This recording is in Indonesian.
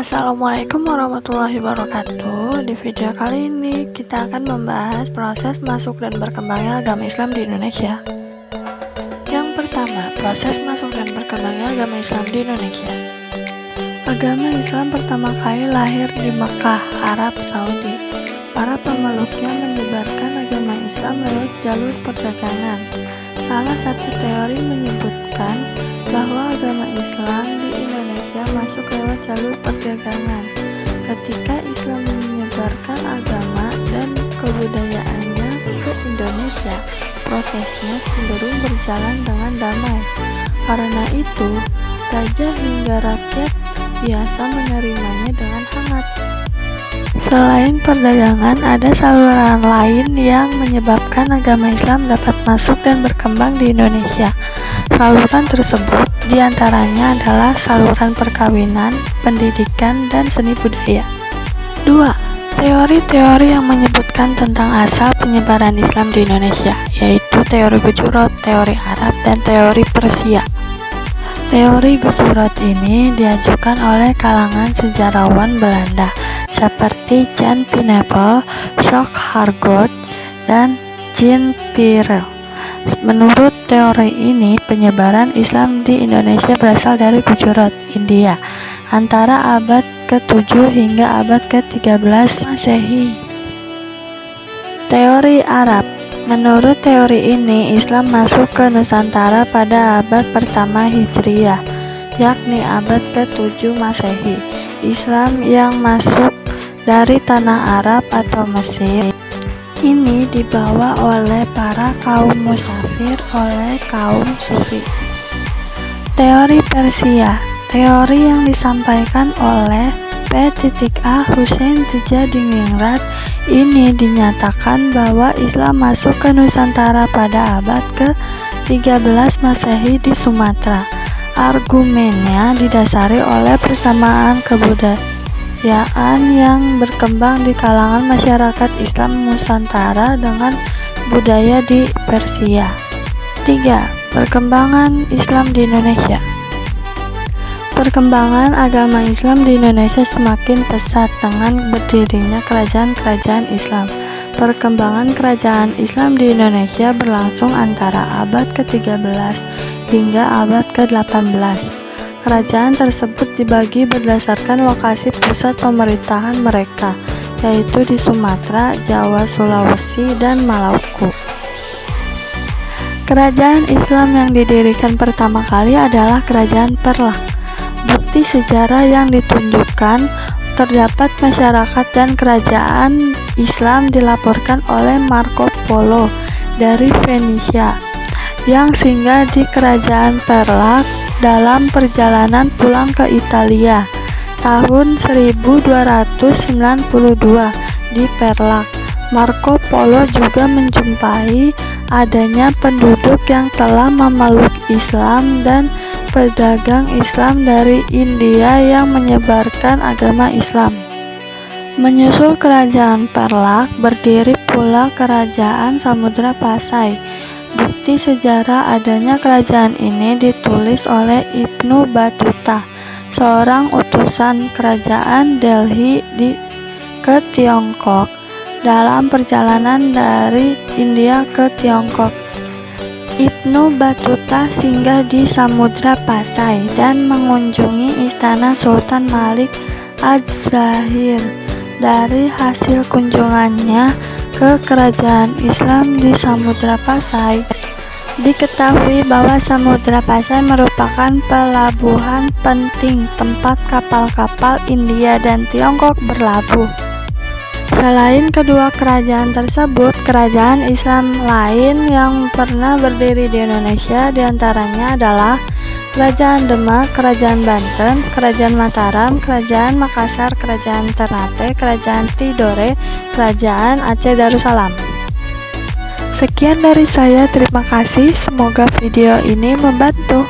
Assalamualaikum warahmatullahi wabarakatuh. Di video kali ini kita akan membahas proses masuk dan berkembangnya agama Islam di Indonesia. Yang pertama, proses masuk dan berkembangnya agama Islam di Indonesia. Agama Islam pertama kali lahir di Mekah, Arab Saudi. Para pemeluknya menyebarkan agama Islam lewat jalur perdagangan. Salah satu teori menyebutkan bahwa agama Islam di Indonesia masuk lewat jalur perdagangan. Ketika Islam menyebarkan agama dan kebudayaannya ke Indonesia, prosesnya cenderung berjalan dengan damai. Karena itu, raja hingga rakyat biasa menerimanya dengan hangat. Selain perdagangan, ada saluran lain yang menyebabkan agama Islam dapat masuk dan berkembang di Indonesia. Saluran tersebut diantaranya adalah saluran perkawinan, pendidikan, dan seni budaya. 2. Teori-teori yang menyebutkan tentang asal penyebaran Islam di Indonesia, yaitu teori Gujurot, teori Arab, dan teori Persia. Teori Gujurot ini diajukan oleh kalangan sejarawan Belanda seperti Jan Pineapple, Shock Hargot, dan Jean Pirel. Menurut teori ini, penyebaran Islam di Indonesia berasal dari Gujarat, India, antara abad ke-7 hingga abad ke-13 Masehi. Teori Arab. Menurut teori ini, Islam masuk ke Nusantara pada abad pertama Hijriyah, yakni abad ke-7 Masehi. Islam yang masuk dari tanah Arab atau Mesir ini dibawa oleh para kaum musafir oleh kaum Sufi. Teori Persia. Teori yang disampaikan oleh P.A. Hussein Tijadingrat ini dinyatakan bahwa Islam masuk ke Nusantara pada abad ke-13 Masehi di Sumatera. Argumennya didasari oleh persamaan kebudayaan yang berkembang di kalangan masyarakat Islam Nusantara dengan budaya di Persia. 3. Perkembangan Islam di Indonesia. Perkembangan agama Islam di Indonesia semakin pesat dengan berdirinya kerajaan-kerajaan Islam. Perkembangan kerajaan Islam di Indonesia berlangsung antara abad ke-13 hingga abad ke-18. Kerajaan tersebut dibagi berdasarkan lokasi pusat pemerintahan mereka, yaitu di Sumatera, Jawa, Sulawesi, dan Maluku. Kerajaan Islam yang didirikan pertama kali adalah Kerajaan Perlak. Bukti sejarah yang ditunjukkan terdapat masyarakat dan kerajaan Islam dilaporkan oleh Marco Polo dari Venesia yang singgah di Kerajaan Perlak dalam perjalanan pulang ke Italia tahun 1292 di Perlak. Marco Polo juga menjumpai adanya penduduk yang telah memeluk Islam dan pedagang Islam dari India yang menyebarkan agama Islam. Menyusul Kerajaan Perlak, berdiri pula Kerajaan Samudra Pasai. Bukti sejarah adanya kerajaan ini ditulis oleh Ibnu Battuta, seorang utusan kerajaan Delhi ke Tiongkok dalam perjalanan dari India ke Tiongkok. Ibnu Battuta singgah di Samudra Pasai dan mengunjungi istana Sultan Malik Az-Zahir. Dari hasil kunjungannya ke kerajaan Islam di Samudra Pasai, diketahui bahwa Samudra Pasai merupakan pelabuhan penting tempat kapal-kapal India dan Tiongkok berlabuh. Selain kedua kerajaan tersebut, kerajaan Islam lain yang pernah berdiri di Indonesia diantaranya adalah Kerajaan Demak, Kerajaan Banten, Kerajaan Mataram, Kerajaan Makassar, Kerajaan Ternate, Kerajaan Tidore, Kerajaan Aceh Darussalam. Sekian dari saya, terima kasih. Semoga video ini membantu.